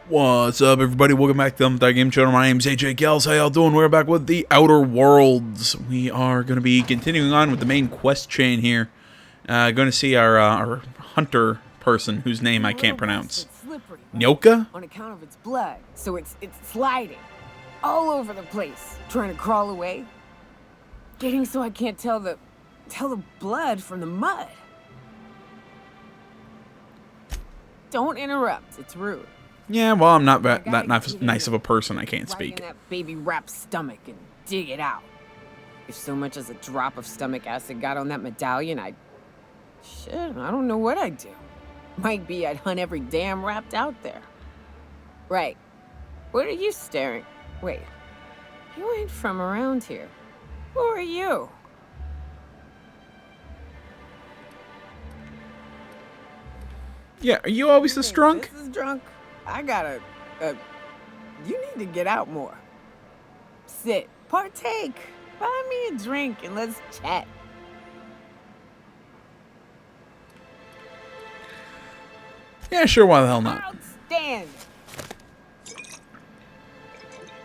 What's up, everybody? Welcome back to the Game Channel. My name's AJ Gels. How y'all doing? We're back with the Outer Worlds. We are going to be continuing on with the main quest chain here. Going to see our hunter person, whose name I can't pronounce. Nyoka? On account of its blood, so it's sliding all over the place, trying to crawl away. Getting so I can't tell the blood from the mud. Don't interrupt. It's rude. Yeah, well, I'm not that nice of a person. I can't speak. Right in that baby wrapped stomach and dig it out. If so much as a drop of stomach acid got on that medallion, shit, I don't know what I'd do. Might be I'd hunt every damn wrapped out there. Right. What are you staring? Wait. You ain't from around here. Who are you? Yeah, are you always this drunk? This is drunk. I gotta, you need to get out more. Sit, partake, buy me a drink, and let's chat. Yeah, sure, why the hell not? Outstanding.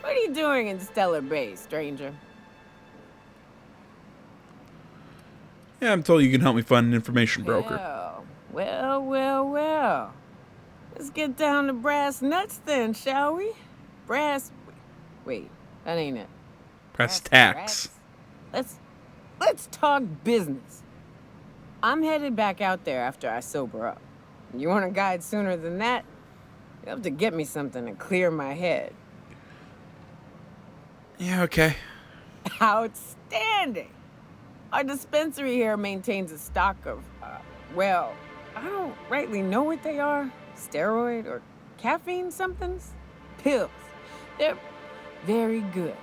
What are you doing in Stellar Bay, stranger? Yeah, I'm told you can help me find an information broker. Well. Let's get down to brass nuts then, shall we? Wait, that ain't it. Brass tacks. Let's talk business. I'm headed back out there after I sober up. You want a guide sooner than that? You have to get me something to clear my head. Yeah, okay. Outstanding. Our dispensary here maintains a stock of, well, I don't rightly know what they are. Steroid or caffeine somethings? Pills. They're very good.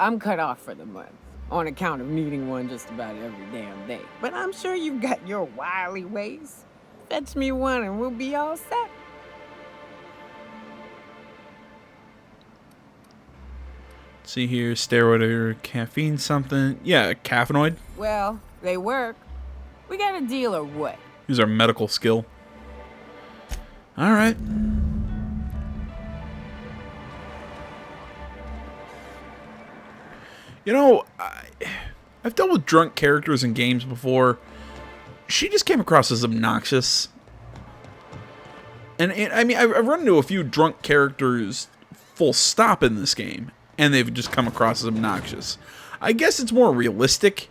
I'm cut off for the month on account of needing one just about every damn day. But I'm sure you've got your wily ways. Fetch me one and we'll be all set. See here, steroid or caffeine something. Yeah, caffeinoid. Well, they work. We got a deal or what? Use our medical skill. All right. You know, I've dealt with drunk characters in games before. She just came across as obnoxious. And I mean, I've run into a few drunk characters full stop in this game, and they've just come across as obnoxious. I guess it's more realistic.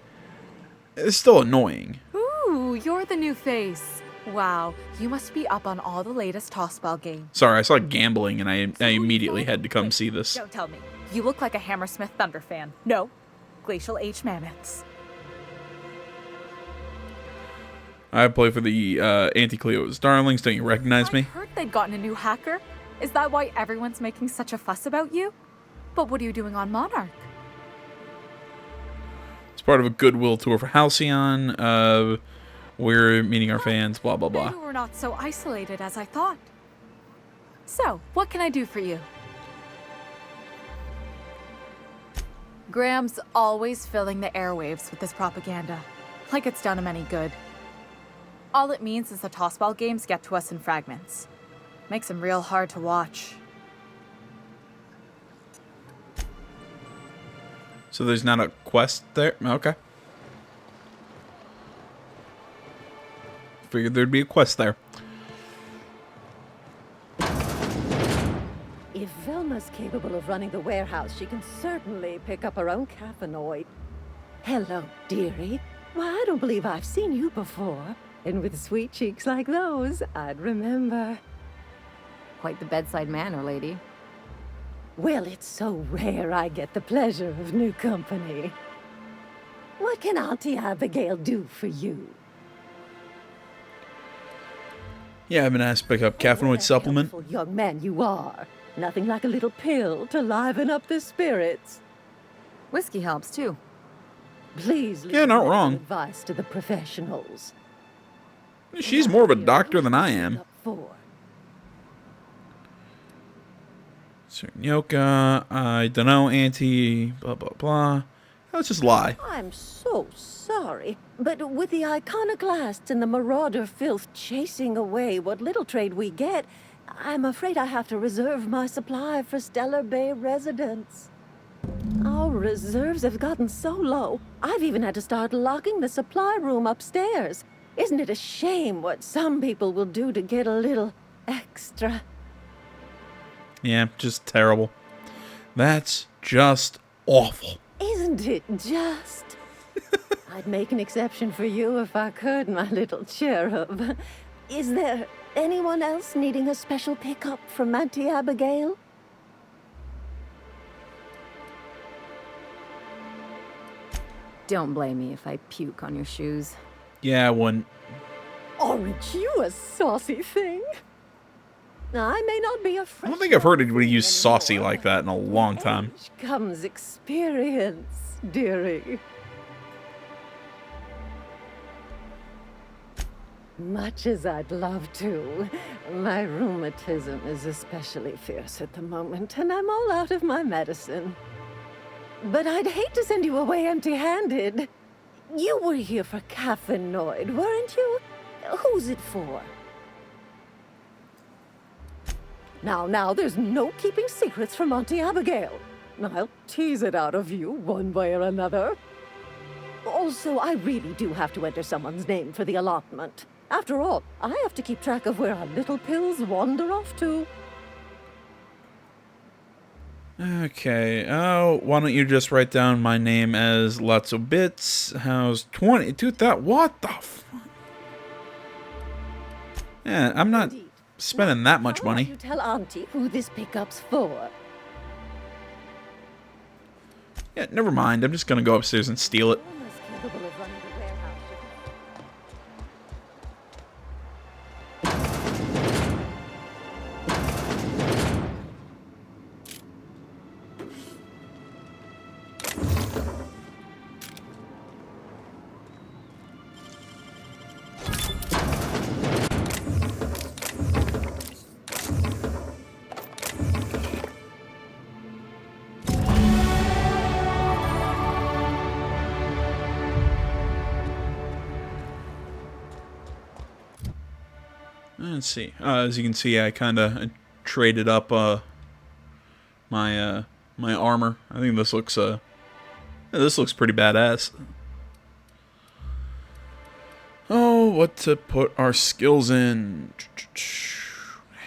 It's still annoying. Ooh, you're the new face. Wow, you must be up on all the latest tossball games. Sorry, I saw gambling and I immediately had to come see this. Don't tell me. You look like a Hammersmith Thunder fan. No, Glacial Age Mammoths. I play for the Anti-Cleo's Darlings. Don't you recognize me? I heard they'd gotten a new hacker. Is that why everyone's making such a fuss about you? But what are you doing on Monarch? It's part of a goodwill tour for Halcyon. We're meeting our fans, blah, blah, blah. Maybe we're not so isolated as I thought. So, what can I do for you? Graham's always filling the airwaves with this propaganda, like it's done him any good. All it means is the tossball games get to us in fragments. Makes them real hard to watch. So there's not a quest there? Okay. Figured there'd be a quest there. If Velma's capable of running the warehouse, she can certainly pick up her own caffeinoid. Hello, dearie. Why, I don't believe I've seen you before. And with sweet cheeks like those, I'd remember. Quite the bedside manner, lady. Well, it's so rare I get the pleasure of new company. What can Auntie Abigail do for you? Yeah, I've been asked to pick up caffeinoid supplement. Helpful young man you are. Nothing like a little pill to liven up the spirits. Whiskey helps, too. Please leave Yeah, not my wrong. advice to the professionals. She's more of a doctor than I am. Sir Nyoka, I don't know, Auntie, blah, blah, blah. Let's just lie. I'm so sorry, but with the iconoclasts and the marauder filth chasing away what little trade we get, I'm afraid I have to reserve my supply for Stellar Bay residents. Our reserves have gotten so low, I've even had to start locking the supply room upstairs. Isn't it a shame what some people will do to get a little extra? Yeah, just terrible. That's just awful. Isn't it just? I'd make an exception for you if I could, my little cherub. Is there anyone else needing a special pickup from Auntie Abigail? Don't blame me if I puke on your shoes. Yeah, I wouldn't. Aren't you a saucy thing? I may not be a I don't think I've heard anybody use saucy like that in a long time. Age comes experience, dearie. Much as I'd love to, my rheumatism is especially fierce at the moment, and I'm all out of my medicine. But I'd hate to send you away empty-handed. You were here for Caffeinoid, weren't you? Who's it for? Now, there's no keeping secrets from Auntie Abigail. I'll tease it out of you one way or another. Also, I really do have to enter someone's name for the allotment. After all, I have to keep track of where our little pills wander off to. Okay, why don't you just write down my name as Lots of Bits? How's 20? Dude, what the fuck? Yeah, I'm not Indeed. spending that much How about money. you tell Auntie who this pickup's for? Yeah, never mind. I'm just gonna go upstairs and steal it. Almost capable of running the warehouse. Let's see. As you can see, I kind of traded up my my armor. I think this looks pretty badass. Oh, what to put our skills in?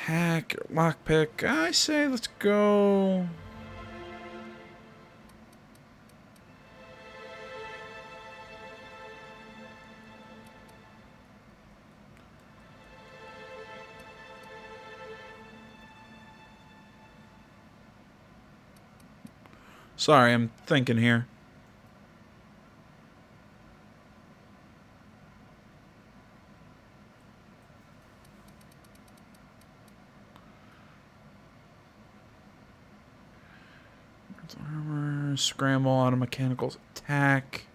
Hack, lockpick. I say let's go. Sorry, I'm thinking here. Armor, scramble, auto mechanicals, attack.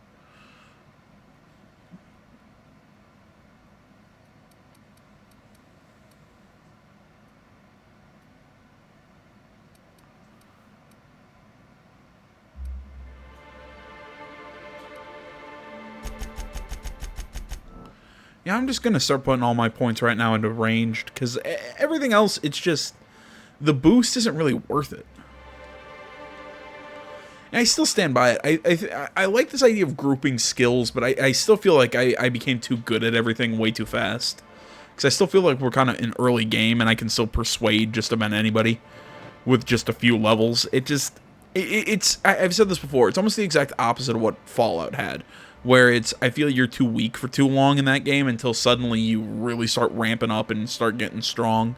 Yeah, I'm just going to start putting all my points right now into ranged, because everything else, it's just, the boost isn't really worth it. And I still stand by it. I like this idea of grouping skills, but I still feel like I became too good at everything way too fast. Because I still feel like we're kind of in early game, and I can still persuade just about anybody with just a few levels. I've said this before, it's almost the exact opposite of what Fallout had. Where I feel you're too weak for too long in that game until suddenly you really start ramping up and start getting strong.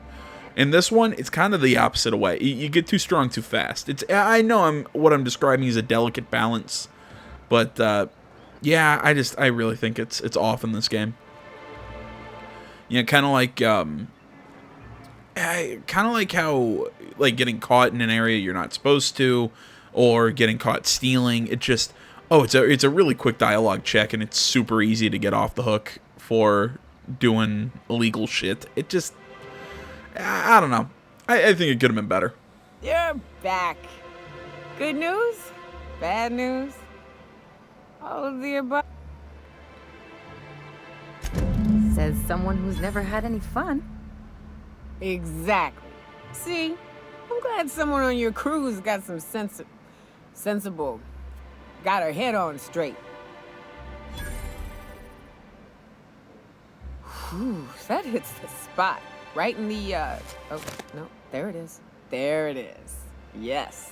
In this one, it's kind of the opposite way. You get too strong too fast. I know what I'm describing is a delicate balance, but yeah, I really think it's off in this game. You know, kind of like how getting caught in an area you're not supposed to, or getting caught stealing. It just it's a really quick dialogue check, and it's super easy to get off the hook for doing illegal shit. It just, I don't know. I think it could have been better. You're back. Good news? Bad news? All of the above? Says someone who's never had any fun. Exactly. See, I'm glad someone on your crew's got some sensible, got her head on straight. Whew, that hits the spot. Right in the, oh, no, there it is. There it is. Yes.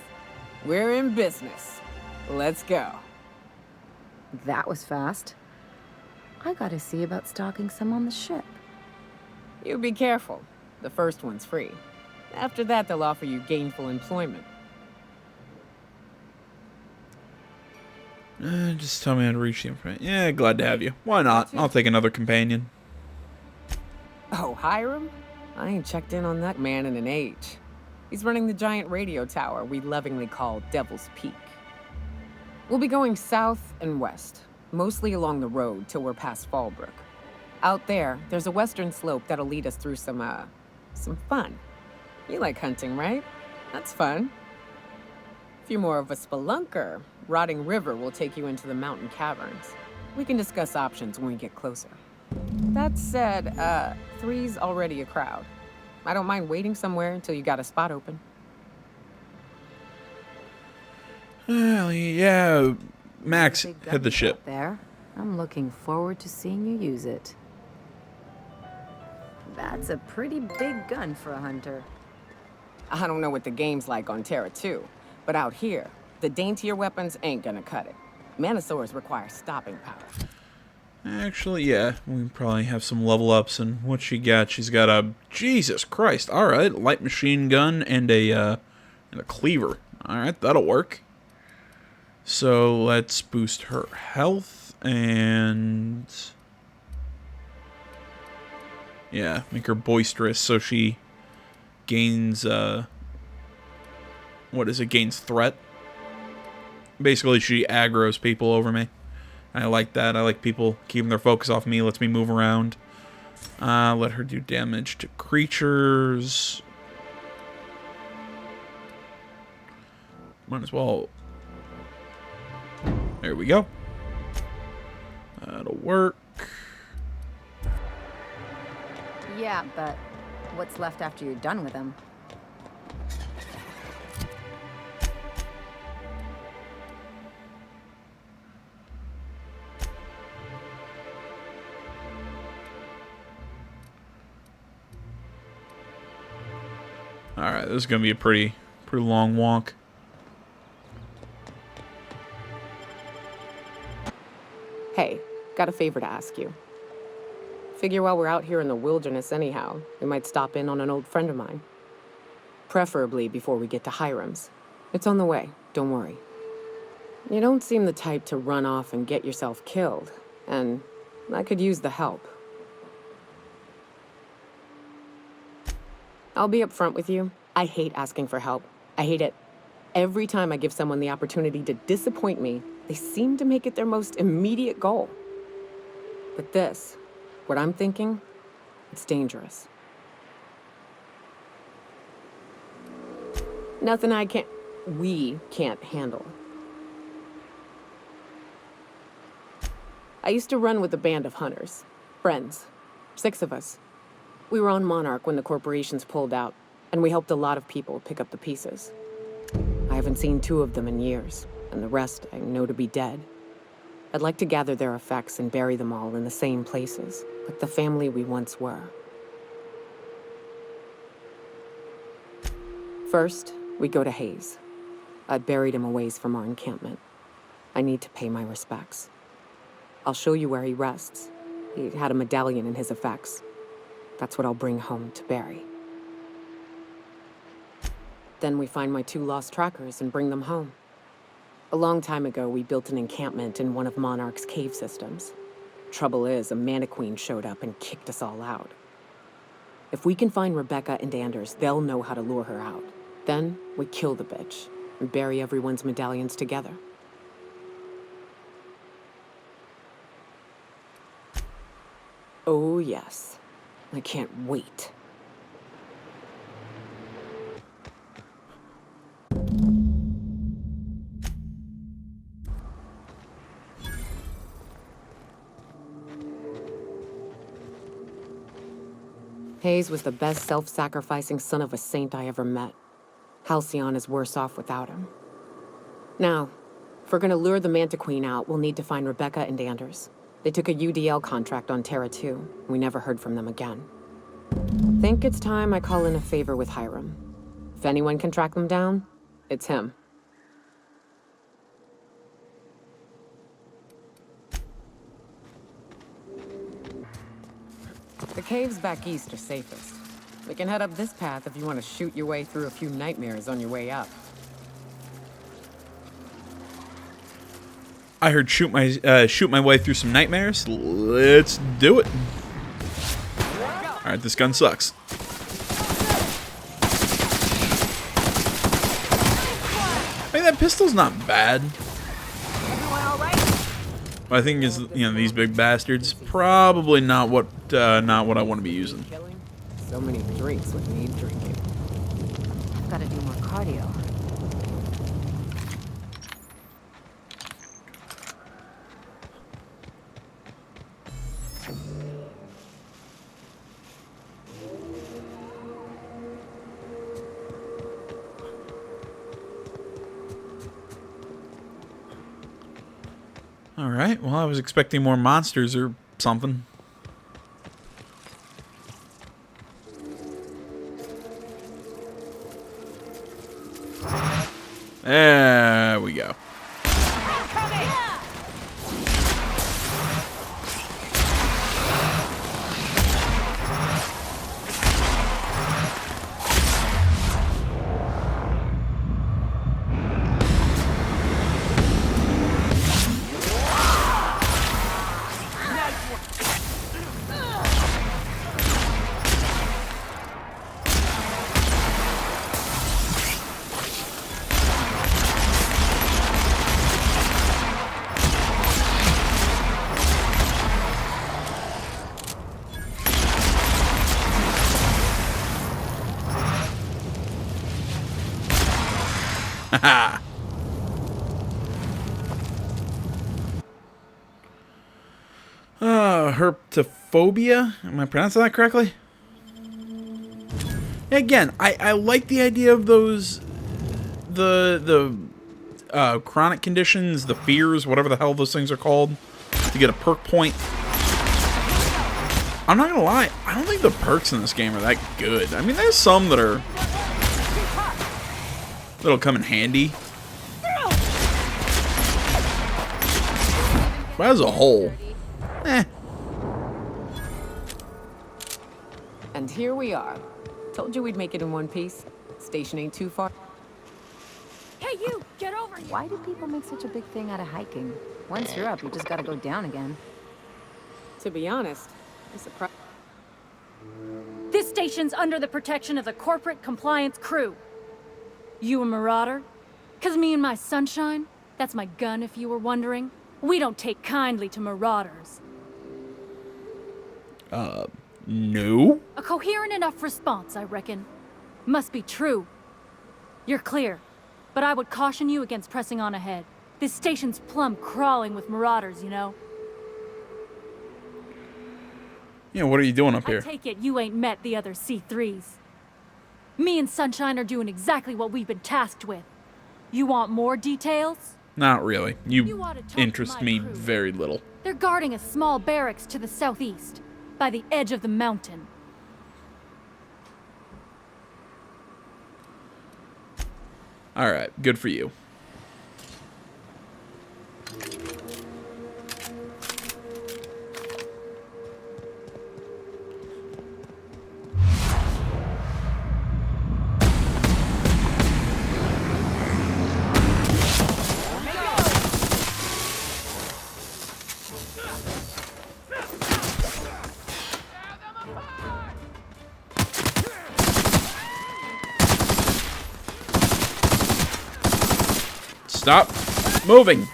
We're in business. Let's go. That was fast. I gotta see about stocking some on the ship. You be careful. The first one's free. After that, they'll offer you gainful employment. Just tell me how to reach the information. Yeah, glad to have you. Why not? I'll take another companion. Oh, Hiram? I ain't checked in on that man in an age. He's running the giant radio tower we lovingly call Devil's Peak. We'll be going south and west, mostly along the road till we're past Fallbrook. Out there, there's a western slope that'll lead us through some fun. You like hunting, right? That's fun. If you're more of a spelunker, Rotting River will take you into the mountain caverns. We can discuss options when we get closer. That said, 3's already a crowd. I don't mind waiting somewhere until you got a spot open. Well, yeah, Max, Big gun head the you ship. got there. I'm looking forward to seeing you use it. That's a pretty big gun for a hunter. I don't know what the game's like on Terra 2, but out here, the daintier weapons ain't gonna cut it. Manosaurs require stopping power. Actually, yeah, we probably have some level ups. And what she got? She's got a Jesus Christ. All right, light machine gun and a cleaver. All right, that'll work. So let's boost her health and yeah, make her boisterous so she gains what is it? Gains threat. Basically, she aggroes people over me. I like that. I like people keeping their focus off me. Lets me move around. Let her do damage to creatures. Might as well. There we go. That'll work. Yeah, but what's left after you're done with them? Alright, this is going to be a pretty long walk. Hey, got a favor to ask you. Figure while we're out here in the wilderness anyhow, we might stop in on an old friend of mine. Preferably before we get to Hiram's. It's on the way, don't worry. You don't seem the type to run off and get yourself killed, and I could use the help. I'll be upfront with you. I hate asking for help. I hate it. Every time I give someone the opportunity to disappoint me, they seem to make it their most immediate goal. But this, what I'm thinking, it's dangerous. Nothing we can't handle. I used to run with a band of hunters, friends, 6 of us. We were on Monarch when the corporations pulled out, and we helped a lot of people pick up the pieces. I haven't seen 2 of them in years, and the rest I know to be dead. I'd like to gather their effects and bury them all in the same places, like the family we once were. First, we go to Hayes. I buried him a ways from our encampment. I need to pay my respects. I'll show you where he rests. He had a medallion in his effects. That's what I'll bring home to Barry. Then we find my 2 lost trackers and bring them home. A long time ago, we built an encampment in one of Monarch's cave systems. Trouble is, a Mantiqueen showed up and kicked us all out. If we can find Rebecca and Anders, they'll know how to lure her out. Then we kill the bitch and bury everyone's medallions together. Oh yes. I can't wait. Hayes was the best self-sacrificing son of a saint I ever met. Halcyon is worse off without him. Now, if we're gonna lure the Manta Queen out, we'll need to find Rebecca and Anders. They took a UDL contract on Terra 2. We never heard from them again. Think it's time I call in a favor with Hiram. If anyone can track them down, it's him. The caves back east are safest. We can head up this path if you want to shoot your way through a few nightmares on your way up. I heard shoot my way through some nightmares. Let's do it. All right, this gun sucks. I mean, that pistol's not bad. But I think is these big bastards probably not what I want to be using. So many drinks would need drinking. I've got to do more cardio. All right. Well, I was expecting more monsters or something. There we go. Haha. Herpetophobia? Am I pronouncing that correctly? Again, I like the idea of those the chronic conditions, the fears, whatever the hell those things are called, to get a perk point. I'm not gonna lie, I don't think the perks in this game are that good. I mean, there's some that'll come in handy. But as a whole, And here we are. Told you we'd make it in one piece. Station ain't too far. Hey, you! Get over here! Why do people make such a big thing out of hiking? Once you're up, you just gotta go down again. To be honest, I'm surprised. This station's under the protection of the corporate compliance crew. You a marauder? 'Cause me and my sunshine, that's my gun if you were wondering, we don't take kindly to marauders. no. A coherent enough response, I reckon. Must be true. You're clear, but I would caution you against pressing on ahead. This station's plumb crawling with marauders, you know. Yeah, what are you doing up I here? take it you ain't met the other C3s. Me and Sunshine are doing exactly what we've been tasked with. You want more details? Not really. You You ought to talk to interest my me crew. very little. They're guarding a small barracks to the southeast, by the edge of the mountain. All right, good for you. Stop moving.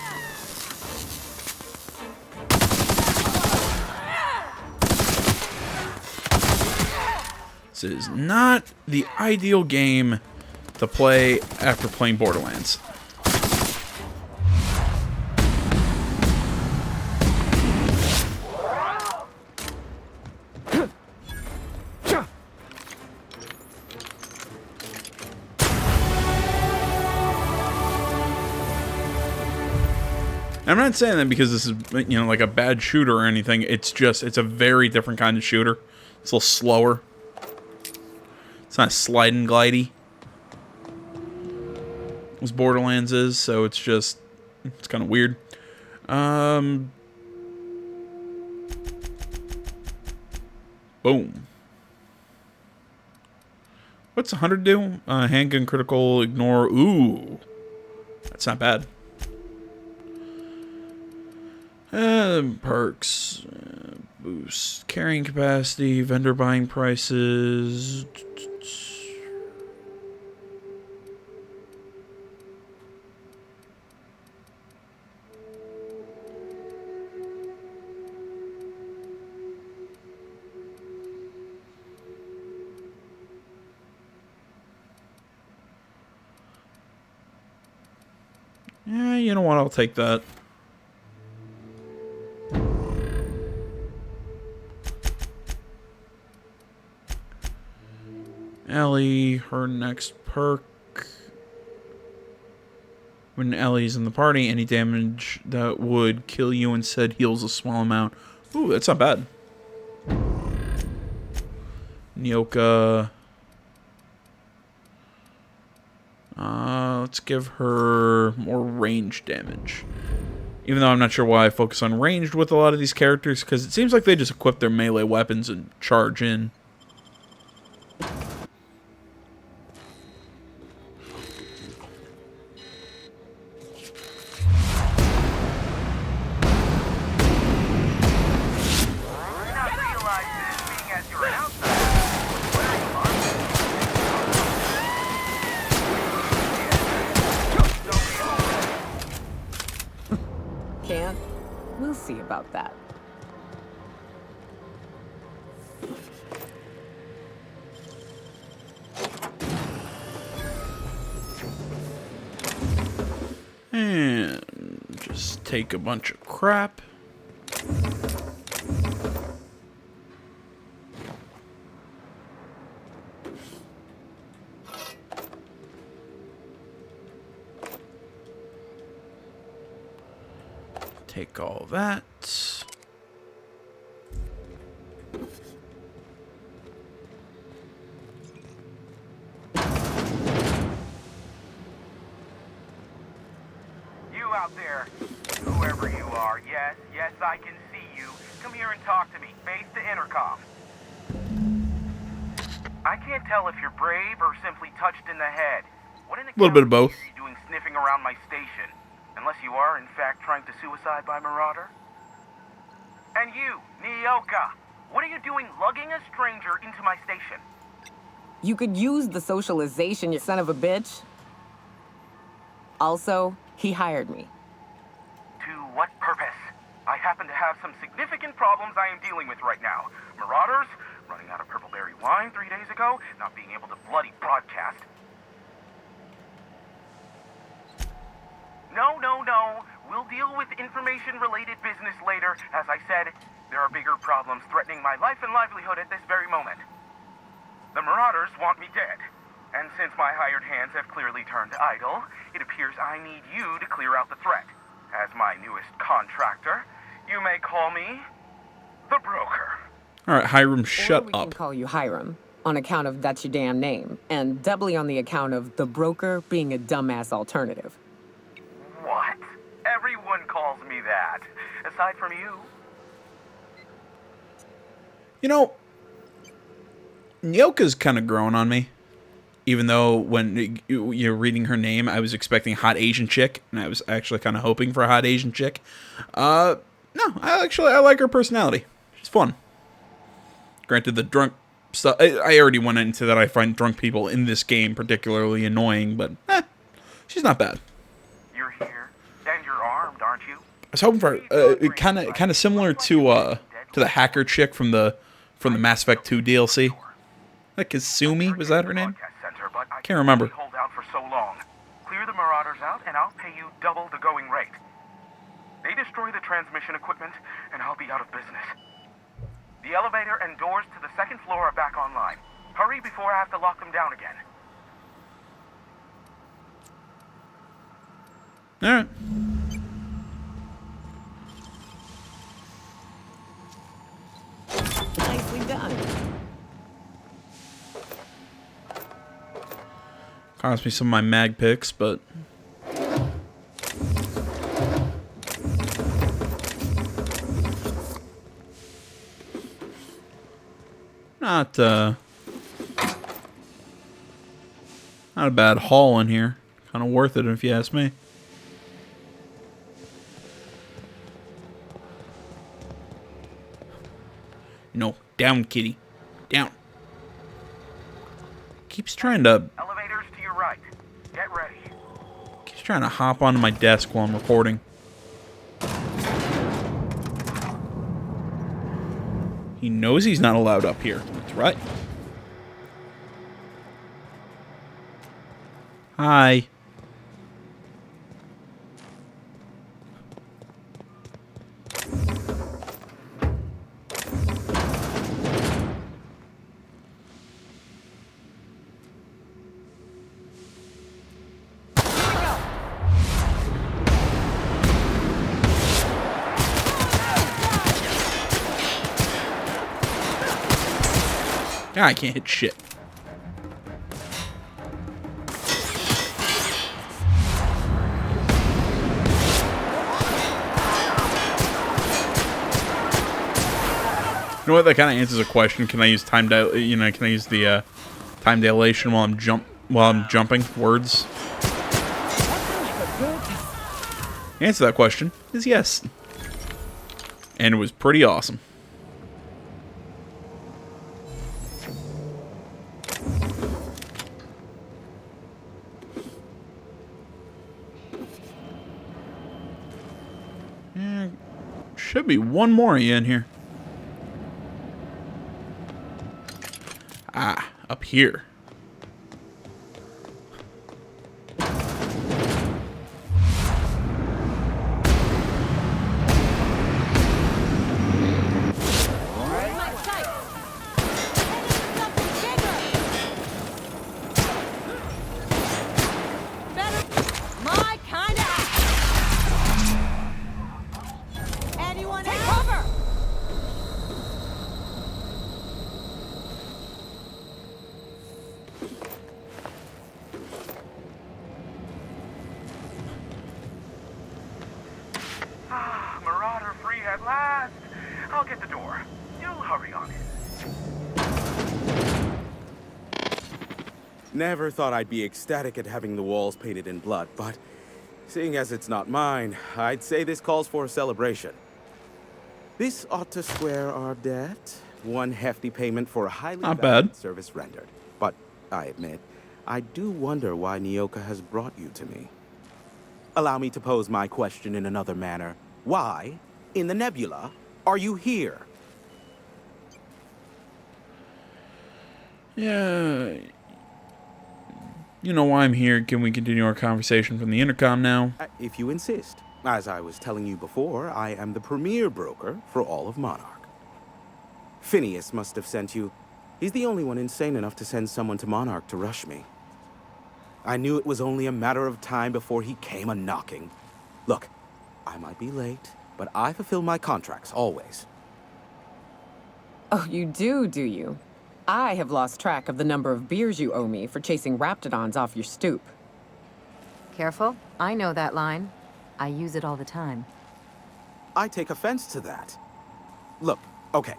This is not the ideal game to play after playing Borderlands. I'm not saying that because this is, you know, like a bad shooter or anything. It's just, it's a very different kind of shooter. It's a little slower. It's not slide and glidey as Borderlands is, so it's just, it's kind of weird. Boom. What's 100 do? Handgun critical, ignore. Ooh. That's not bad. Perks. Boost. Carrying capacity. Vendor buying prices. Yeah, you know what? I'll take that. Ellie, her next perk. When Ellie's in the party, any damage that would kill you instead heals a small amount. Ooh, that's not bad. Nyoka. Let's give her more range damage. Even though I'm not sure why I focus on ranged with a lot of these characters, because it seems like they just equip their melee weapons and charge in. Can't? We'll see about that. And just take a bunch of crap. Take all that. You out there, whoever you are, yes, I can see you. Come here and talk to me. Face the intercom. I can't tell if you're brave or simply touched in the head. What in the Little bit of both. are you doing sniffing around my station? Unless you are, in fact, trying to suicide by Marauder? And you, Nyoka, what are you doing lugging a stranger into my station? You could use the socialization, you son of a bitch. Also, he hired me. To what purpose? I happen to have some significant problems I am dealing with right now. Marauders, running out of purple berry wine 3 days ago, not being able to bloody broadcast. No. We'll deal with information-related business later. As I said, there are bigger problems threatening my life and livelihood at this very moment. The Marauders want me dead. And since my hired hands have clearly turned idle, it appears I need you to clear out the threat. As my newest contractor, you may call me the Broker. All right, Hiram, Or shut we can up. call you Hiram, on account of that's your damn name, and doubly on the account of the Broker being a dumbass alternative. What? Everyone calls me that. Aside from you. You know, Nyoka's kind of growing on me. Even though when you're reading her name, I was expecting hot Asian chick, and I was actually kind of hoping for a hot Asian chick. No, I like her personality. She's fun. Granted, the drunk stuff, I already went into that. I find drunk people in this game particularly annoying, but she's not bad. You're here, and you're armed, aren't you? I was hoping for kind of similar to the hacker chick from the Mass Effect 2 DLC. Like Kasumi, was that her name? Can't remember. Hold out for so long. Clear the Marauders out, and I'll pay you double the going rate. They destroy the transmission equipment, and I'll be out of business. The elevator and doors to the second floor are back online. Hurry before I have to lock them down again. All right. Cost me some of my mag picks, but not a bad haul in here. Kind of worth it if you ask me. No, down, kitty. Down. Keeps trying to... Elevators to your right. Get ready. Keeps trying to hop onto my desk while I'm recording. He knows he's not allowed up here. That's right. Hi. Ah, I can't hit shit. You know what? That kind of answers a question. Can I use time can I use the time dilation while I'm jumping words? The answer to that question is yes. And it was pretty awesome. Should be one more of you in here. Ah, up here. Marauder free at last. I'll get the door. You'll hurry on in. Never thought I'd be ecstatic at having the walls painted in blood, but seeing as it's not mine, I'd say this calls for a celebration. This ought to square our debt. One hefty payment for a highly Not valued bad. service rendered. But I admit, I do wonder why Nyoka has brought you to me. Allow me to pose my question in another manner. Why, in the nebula, are you here? Yeah. You know why I'm here. Can we continue our conversation from the intercom now? If you insist. As I was telling you before, I am the premier broker for all of Monarch. Phineas must have sent you. He's the only one insane enough to send someone to Monarch to rush me. I knew it was only a matter of time before he came a-knocking. Look, I might be late, but I fulfill my contracts, always. Oh, you do you? I have lost track of the number of beers you owe me for chasing raptidons off your stoop. Careful. I know that line. I use it all the time. I take offense to that. Look, okay.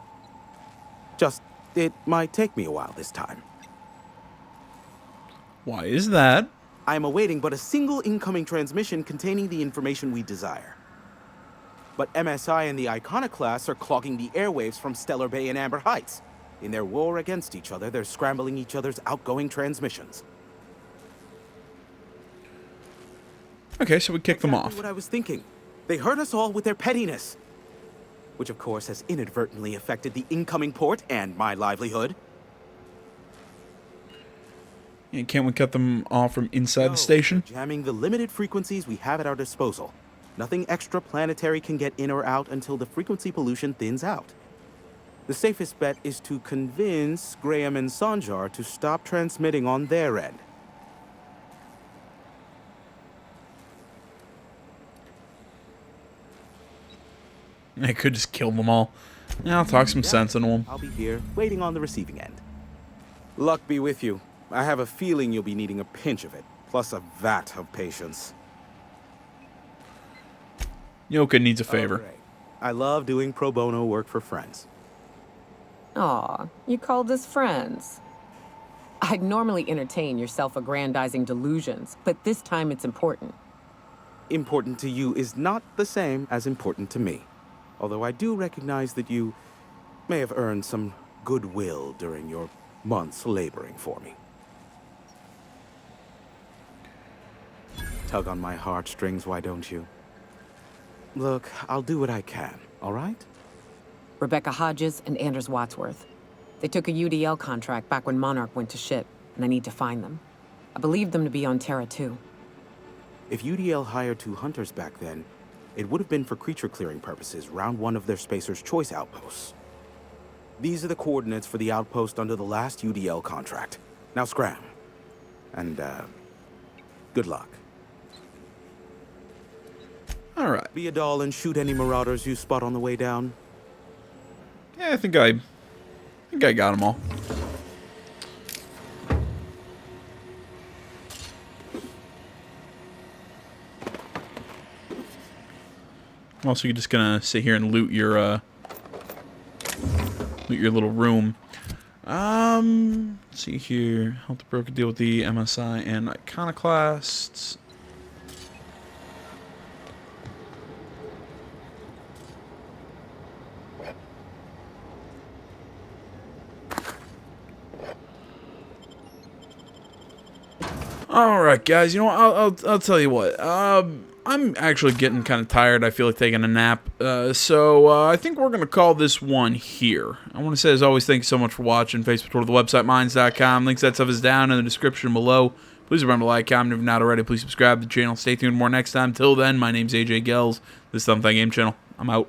It might take me a while this time. Why is that? I am awaiting but a single incoming transmission containing the information we desire. But MSI and the Iconoclasts are clogging the airwaves from Stellar Bay and Amber Heights. In their war against each other, they're scrambling each other's outgoing transmissions. Okay, so we kick them off. What I was thinking. They hurt us all with their pettiness. Which of course has inadvertently affected the incoming port and my livelihood. And can't we cut them off from inside the station? Jamming the limited frequencies we have at our disposal. Nothing extraplanetary can get in or out until the frequency pollution thins out. The safest bet is to convince Graham and Sanjar to stop transmitting on their end. I could just kill them all. Yeah, I'll talk some sense into them. I'll be here, waiting on the receiving end. Luck be with you. I have a feeling you'll be needing a pinch of it, plus a vat of patience. Yoka needs a favor. Okay. I love doing pro bono work for friends. Aw, you called us friends. I'd normally entertain your self-aggrandizing delusions, but this time it's important. Important to you is not the same as important to me. Although I do recognize that you may have earned some goodwill during your months laboring for me. Tug on my heartstrings, why don't you? Look, I'll do what I can, all right? Rebecca Hodges and Anders Wadsworth. They took a UDL contract back when Monarch went to shit, and I need to find them. I believe them to be on Terra too. If UDL hired 2 hunters back then, it would have been for creature clearing purposes, round 1 of their Spacer's Choice outposts. These are the coordinates for the outpost under the last UDL contract. Now scram. And, good luck. Alright. Be a doll and shoot any marauders you spot on the way down. Yeah, I think I got them all. I'm also just gonna sit here and loot your little room. Let's see here. Help the broker deal with the MSI and Iconoclasts. All right, guys. You know what? I'll tell you what. I'm actually getting kind of tired. I feel like taking a nap. So I think we're gonna call this one here. I want to say, as always, thank you so much for watching. Facebook, Twitter, the website, minds.com. Links to that stuff is down in the description below. Please remember to like, comment if you're not already. Please subscribe to the channel. Stay tuned for more next time. Till then, my name's AJ Gells. This is Thumbtack Game Channel. I'm out.